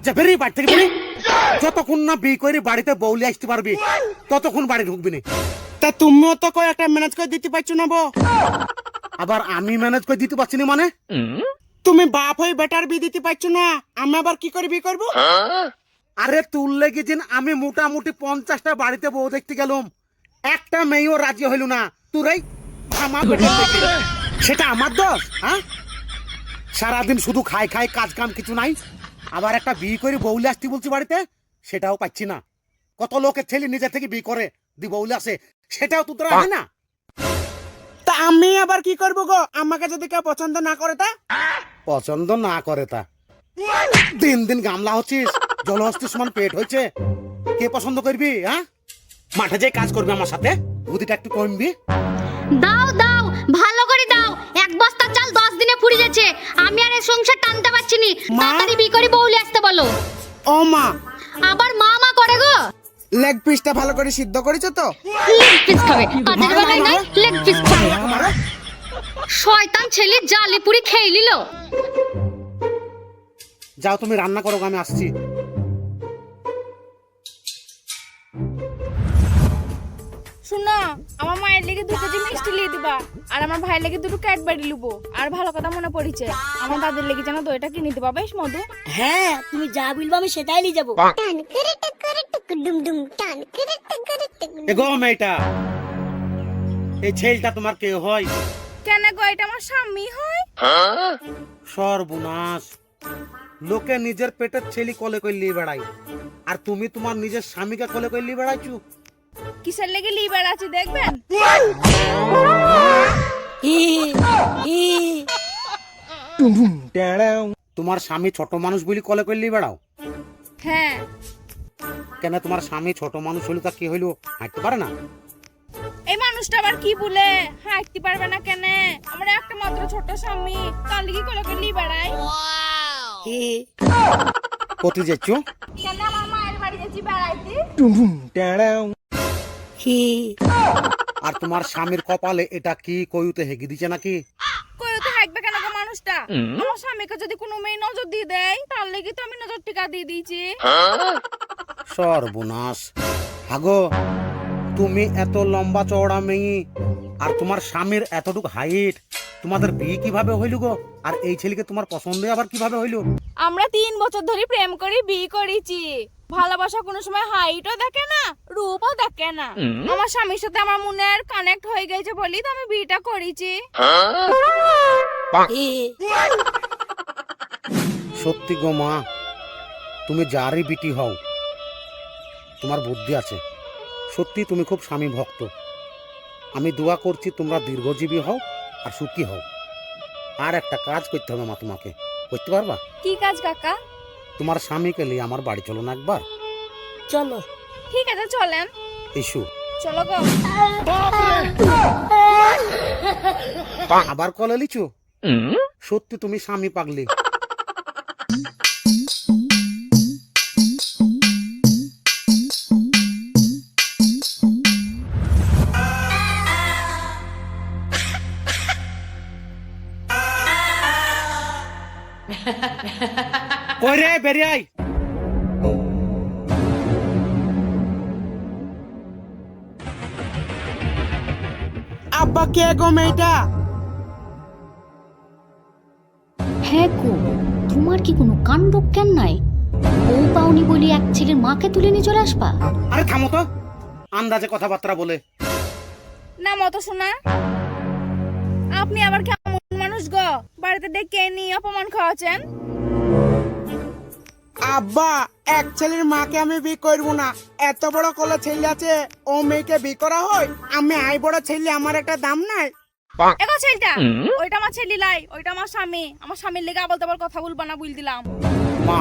যে বেরিয়ে বাড়ি থেকে বেরিয়ে, যতক্ষণ না বিয়ে করে বাড়িতে বউলি আসতে পারবি ততক্ষণ বাড়ি ঢুকবি না। তা তুমিও তো কই একটা ম্যানেজ করে দিতে পারছো না বউ। আবার আমি ম্যানেজ করে দিতে পারছি না মানে? তুমি বাপ হয়ে বেটার বিয়ে দিতে পারছো না, আমি আবার কি করে বিয়ে করবো? আরে তুল লেগে দিন আমি মোটামুটি 50টা বাড়িতে বউ দেখতে গেলাম, একটা মেয়েও রাজি হইল না। তোরাই সেটা আমার দোষ? হ্যাঁ, সারাদিন শুধু খাই খাই, কাজ কাম কিছু নাই, আবার একটা বিয়ে করে বউলে আসতে বলছি বাড়িতে, সেটাও পাচ্ছি না। কত লোকের ছেলে নিজে থেকে বিয়ে করে দি বউলে আসে, সেটাও তো তোরা হয় না। তা আমি আবার কি করবো গো, আমাকে যদি কেউ পছন্দ না করে? তা পছন্দ না করে তা দিন দিন গামলা হচ্ছিস, জলহস্তি সমান পেট হয়েছে, কে পছন্দ করবি? হ্যাঁ, মাঠে যে কাজ করবি আমার সাথে, বুদ্ধিটা একটু কমবি। দাও দাও, ভালো করে দাও। এক বস্তা চাল 10 দিনে ফুরিয়ে যাচ্ছে, আমি আর এই সংসার টানতে পারছি নি। মা? তাড়াতাড়ি বিয়ে করে বউলে আসতে বলো। ও মা, আবার মা মা করে গো। লেগ পিসটা ভালো করে সিদ্ধ করেছো তো? লেগ পিস খাবে, কাজের বেলায় নাই লেগ পিস খাবে। শয়তান ছেলে জালি পুরি খেয়ে নিল। যাও তুমি রান্না করো, আমি আসছি। শুনো, আমার মায়ের লেগে 2 কেজি মিষ্টি লিয়ে দিবা, আর আমার ভাইয়ের লেগে 2টো ক্যাডবেরি লুবো। আর ভালো কথা মনে পড়িছে, আমার দাদির লেগে যেন দইটা কিনে দিবা বেশ মধু। হ্যাঁ, তুমি যা বলবো আমি সেটাই নিয়ে যাবো। এগো মেয়েটা, এই ছেলেটা তোমার কে হয়? কেন গো, এটা আমার স্বামী হয়। সর্বনাশ, লোকে নিজের পেটের ছেলে কোলে করলি বেড়াই, আর তুমি তোমার নিজের স্বামীকে কোলে করলি বেড়াইছু। কিসের লেগে লিবার আছে দেখবেন। তোমার স্বামী ছোট মানুষ বলি কোলে করলি বেড়াও? হ্যাঁ, কেন তোমার স্বামী ছোট মানুষ হইলো তা কি হইলো, হাঁটতে পারে না? এই মানুষটা আবার কি বলে হাঁটতে পারবে না কেন? আমার একটা মাত্র ছোট স্বামী, তার লেগে কোলে করে লি বেড়াই। কোথায় যাচ্ছ? কেন আমার মায়ের বাড়ি যাচ্ছি বেড়াইতে। আর তোমার স্বামীর কপালে এটা কি কইতে হেগে দিছে নাকি? কই তো হাঁকবে কেন গো মানুষটা? আমার স্বামীকে যদি কোনো মেয়ে নজর দিয়ে দেয়, তার লেগে তো আমি নজর টিকা দিয়ে দিয়েছি। সর্বনাশ, হাগো তুমি এত লম্বা চওড়া মেয়ে, আর তোমার স্বামীর এতটুকু হাইট, তোমাদের বিয়ে কিভাবে হইল গো? আর এই ছেলেকে তোমার পছন্দ আবার কিভাবে হইল? আমরা 3 বছর ধরে প্রেম করে বিয়ে করেছি। ভালোবাসা কোনো সময় হাইটও দেখে না, রূপও দেখে না। আমার স্বামীর সাথে আমার মনের কানেক্ট হয়ে গেছে বলি তো আমি বিয়েটা করেছি। সত্যি গো মা, তুমি যারই বিটি হও, তোমার বুদ্ধি আছে। সত্যি তুমি খুব স্বামী ভক্ত। আমি দোয়া করছি তোমরা দীর্ঘজীবী হও আর সুখী হও। আর একটা কাজ করতে হবে মা, তোমাকে করতে পারবা? কি কাজ কাকা? তোমার স্বামীকে নিয়ে আমার বাড়ি চলো না একবার। চলো। ঠিক আছে চলেন। ইস্যু চলো গো। আবার কলে লিচু? সত্যি তুমি স্বামী পাগলি। কই রে, বেরিয়ে আয়। আব্বা কে গো মেয়েটা? হ্যাঁ গো, তোমার কি কোনো কাণ্ড জ্ঞান নাই? বউ পাওনি বলি এক ছেলের মাকে তুলে নিয়ে চলে আসবা? আরে থামো তো, আন্দাজে কথাবার্তা বলে। না মতো শোনা, আপনি আবার কেমন মানুষ গো, বাড়িতে ডেকে নিয়ে অপমান খাওয়াচ্ছেন। আব্বা, এক ছেলের মাকে আমি বিয়ে করবো না। এত বড় কলে ছেলে আছে, ও মেয়েকে বিয়ে করা হয়? আমি আই বড় ছেলে, আমার একটা দাম নাই? এগো ছেলেটা, ওইটা আমার ছেলে লাই, ওইটা আমার স্বামী। আমার স্বামীর লেগে আবল তাবল কথা বলবা না, বুঝ দিলাম। মা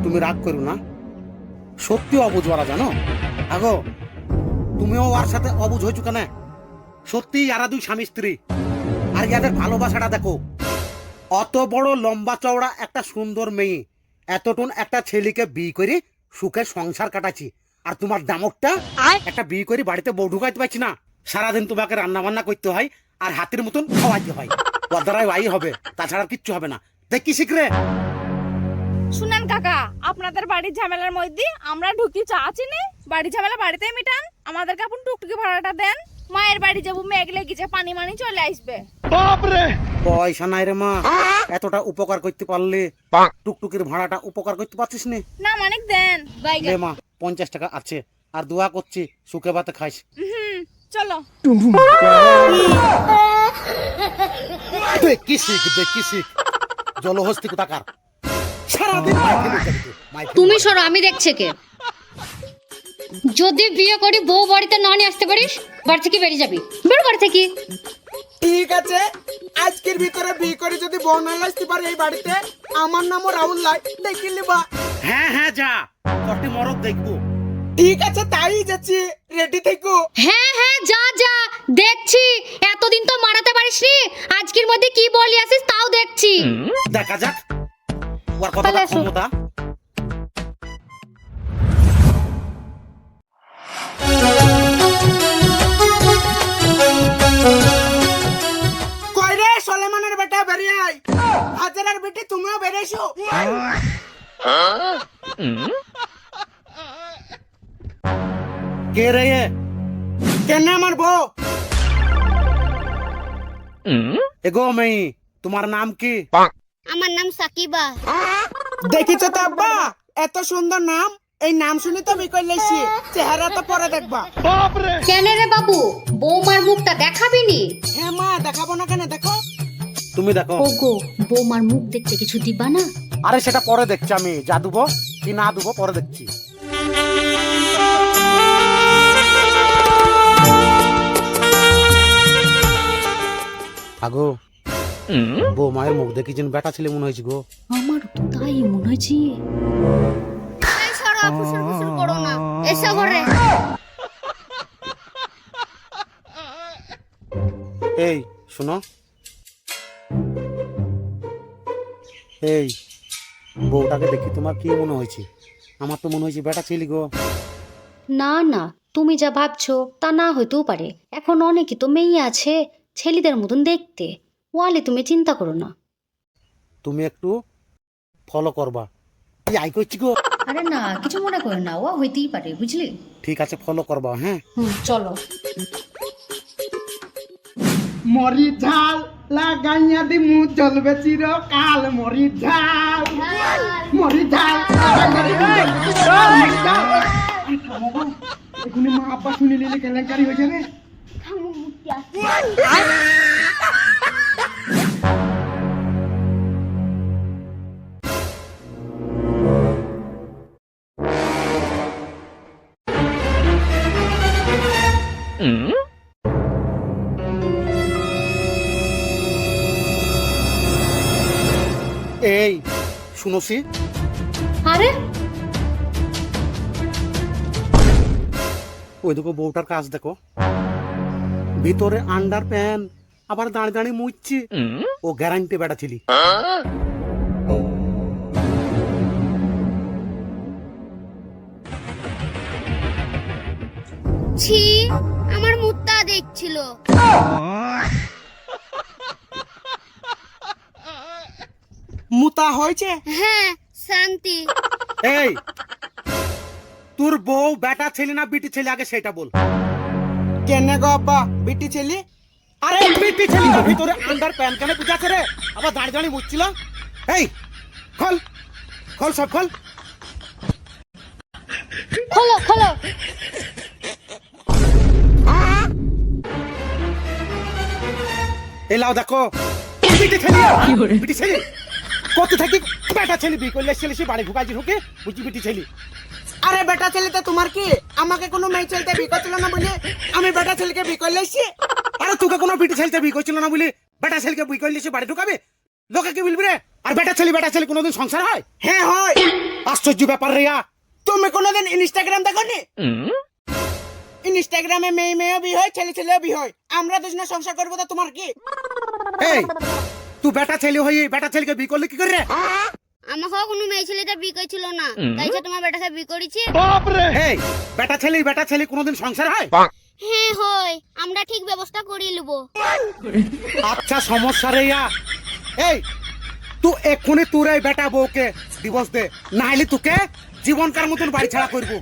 তুমি রাগ করো না, সত্যি অবুঝ ওরা, জানো? আগো তুমিও ওর সাথে অবুঝ হয়েছো কেন? সত্যি ইয়ারা দুই স্বামী স্ত্রী, আর ইয়াদের ভালোবাসাটা দেখো। অত বড় লম্বা চওড়া একটা সুন্দর মেয়ে, এতটুন একটা ছেলেকে বিয়ে করে সুখে সংসার কাটাচ্ছি, আর তোমার দামকটা একটা বিয়ে করে বাড়িতে বউ ঢুকাইতে পারছি না। সারাদিন তোমাকে রান্না বান্না করতে হয় আর হাতের মতন খাওয়াইতে হয়। ওর দ্বারাই ভাই হবে, তাছাড়া কিচ্ছু হবে না। দেখ কি শিখরে। শুনেন কাকা, আপনাদের বাড়ির ঝামেলার মধ্যে আমরা ঢুকি চা চিনি, বাড়ি ঝামেলা বাড়িতেই মিটান, আমাদেরকে আপনি টুকটুকি ভাড়াটা দেন। মায়ের বাড়ি যাবো, মেঘ লেগেছে, পানি মানি চলে আসবে। পয়সা নাই রে মা, এতটা উপকার করতে পারলে টুকটুকির ভাড়াটা উপকার করতে পারছিস নে। না মানিক দেন। লে মা 50 টাকা আছে, আর দোয়া করছি সুখে ভাতে খাইস। চলো। দেখি শিখ জলহস্তি কোথাকার, সারাদিন মাইকে তুমি সরো, আমি দেখছে কে। যদি বিয়ে করি বউ বাড়িতে না নিয়ে আসতে পারিস, বাড়ি থেকে বেরিয়ে যাবি, বেরো বাড়ি থেকে। ঠিক আছে, আজকের ভিতরে বিয়ে করে যদি বউ না আসতে পারে এই বাড়িতে, আমার নামও রাহুল লাই, দেখে নিবা। হ্যাঁ যা, কটি মরদ দেখবো। ঠিক আছে, তাই যাচ্ছি, রেডি থেকো। হ্যাঁ যা যা, দেখছি এতদিন তো মারাতে পারিসনি, আজকের মধ্যে কি বলি আসিস তাও দেখছি। দেখা যাক ওর কতটা ক্ষমতা। কই রে সলেমানের বেটা, বেরিয়ে আয়। হাজারের বেটি তুমিও বেরিয়েছো। কে রে এ? কেন আমার বউ? এগো মেয়ে, তোমার নাম কি? আমার নাম সাকিবা। দেখিছো তো আব্বা, এত সুন্দর নাম, এই নাম শুনে তো বিকল লেছি, চেহারা তো পরে দেখবা। কেন রে বাবু, বৌমার মুখটা দেখাবি নি? হ্যাঁ মা, দেখাবো না কেন, দেখো। তুমি দেখো। ওগো, বৌমার মুখ দেখতে কিছু দিবা না? আরে সেটা পরে দেখছি, আমি যা দেবো কি না দেবো পরে দেখছি। আগো বউ মায়ের মুখ দেখি যেন বেটা ছেলে মনে হয়েছে গো। আমার তো তাই মনে হয়েছে। করো না, এসো ঘরে। এই শোনো, এই বউটাকে দেখি তোমার কি মনে হয়েছে? আমার তো মনে হয়েছে বেটা ছেলে গো। না না, তুমি যা ভাবছো তা না হইতেও পারে, এখন অনেকে তো মেয়ে আছে ছেলেদের মতন দেখতে, ওয়ালে তুমি চিন্তা করো না। তুমি একটু ফলো করবা। কি আই করছি গো? আরে না, কিছু মনে করো না, ও হইতেই পারে, বুঝলি? ঠিক আছে, ফলো করবা। হ্যাঁ চলো। মরি ঝাল লাগাইয়া দি মুখ জ্বলবে চিরকাল, মরি ঝাল, মরি ঝাল লাগাইয়া দি মুখ জ্বলবে চিরকাল। এখনই মা আব্বা শুনে নিলে কেলেঙ্কারি হয়ে যাবে। এই শুনোছি, আরে ওই দেখো বউটার কাজ দেখো, ভিতরে আন্ডার প্যান্ট, আবার দাঁড়িয়ে দাঁড়িয়ে মুচ্ছি। ও গ্যারান্টি বেটা ছিলি। ছি, আমার মুত্তা দেখছিল। মুতা হয়েছে? হ্যাঁ, শান্তি। এই তোর বউ বেটা ছেলে না বিটি ছেলে, আগে সেটা বল। কেন গো আব্বা, বিটি ছেলে? আরে বিটি ছেলে তো, ভিতরে আন্ডার প্যান্ট কেন বুঝাচ্ছে রে, আবার দাঁড়িয়ে দাঁড়িয়ে মুচ্ছিল। এই খোল খোল, সব খোল। খোলো খোলো। এই লাও দেখো, বিটি ছেলে, বিটি ছেলে কত থাকি বেটা ছেলে বিয়ে করলে ছেলে সে বাড়ি ঢুকাইছি ঢুকে বুঝি বিটি ছেলে। আরে বেটা ছেলেতে তোমার কি? আমাকে কোনো মেয়ে ছেলেতে বিয়ে করছিল না বলে আমি বেটা ছেলেকে বিয়ে করলে এসছি। আরে তোকে কোনো বিটি ছেলেতে বিয়ে করছিল না বলে বেটা ছেলেকে বিয়ে করলে সে বাড়ি ঢুকাবে, লোকে কি বলবি রে? আর বেটা ছেলে কোনোদিন সংসার হয়? হ্যাঁ হয়। আশ্চর্য ব্যাপার রে। তুমি কোনোদিন ইনস্টাগ্রাম দেখোনি? ইনস্টাগ্রামে মেয়েও বিয়ে হয়, ছেলেও বিয়ে হয়, আমরা দুজনে সংসার করবো, তো তোমার কি? এই তুই বেটা ছেলে হয়ে বেটা ছেলেকে বিয়ে করলে কি করে রে? আমাকেও কোনো মেয়ে ছেলেটা বিয়ে করেছিল না, তাই সে তোমার বেটাকে বিয়ে করেছি। এই বেটা ছেলে কোনোদিন সংসার হয়? হ্যাঁ হয়, আমরা ঠিক ব্যবস্থা করিয়ে নেব। আচ্ছা সমস্যা রে। এই তুই এক্ষুনি তোর এই বেটা বউকে ডিভোর্স দে, না হলে তোকে জীবনকার মতন বাড়ি ছাড়া করবো।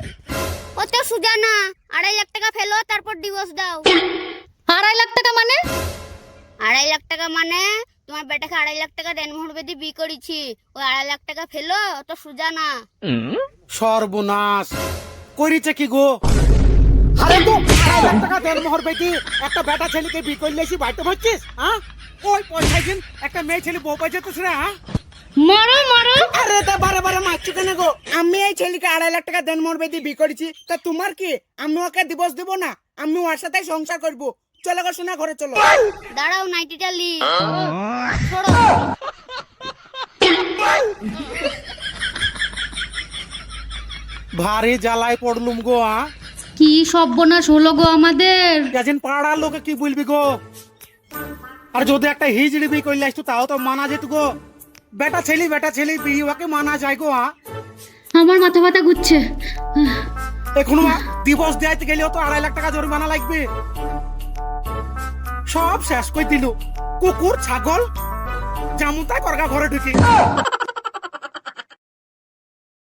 ও তো সুজা না, 2.5 লাখ টাকা ফেলো তারপর ডিভোর্স দাও। 2.5 লাখ টাকা মানে? 2.5 লাখ টাকা মানে তোমার বেটাকে 2.5 লাখ টাকা দেনমোহর বেদি বিয়ে করেছি, ওই 2.5 লাখ টাকা ফেলো, ও তো সুজা না। সর্বনাশ করিছে কি গো? আরে তো 2.5 লাখ টাকা দেনমোহর বেটি একটা বেটা ছেলেকে বিয়ে করলে এসে বাড়িতে বসছিস? হ্যাঁ, ওই পয়সা দিন একটা মেয়ে ছেলে বউ পাইছে তো রে। হ্যাঁ, মারো মারো। আরে তা বারে বারে মারছো কেন গো? আমি এই ছেলেকে 2.5 লাখ টাকা দেনমোহর বেদি বিয়ে করেছি, তা তোমার কি? আমি ওকে ডিভোর্স দেব না, আমি ওর সাথে সংসার করব। চলো গো সোনা, ঘরে চলো। দাঁড়াও, নাইটিটা লি ছোড়ো। ভারী জ্বালায় পড়লুম গো। হ্যাঁ, কি সর্বনাশ হলো গো আমাদের। গেছেন পাড়ার লোকে কি বলবি গো? আর যদি একটা হিজড়ি বিয়ে করলে আসতো তাও তো মানা যেত গো। বেটা ছেলে বিয়ে ওকে মানা যায় গো। হ্যাঁ, আমার মাথা ব্যথা ঘুরছে। এখনো ডিভোর্স দেওয়াতে গেলেও তো 2.5 লাখ টাকা জরিমানা লাগবে। সব শেষ করে দিল, কুকুর ছাগল যেমন তাই করগা ঘরে ঢুকি।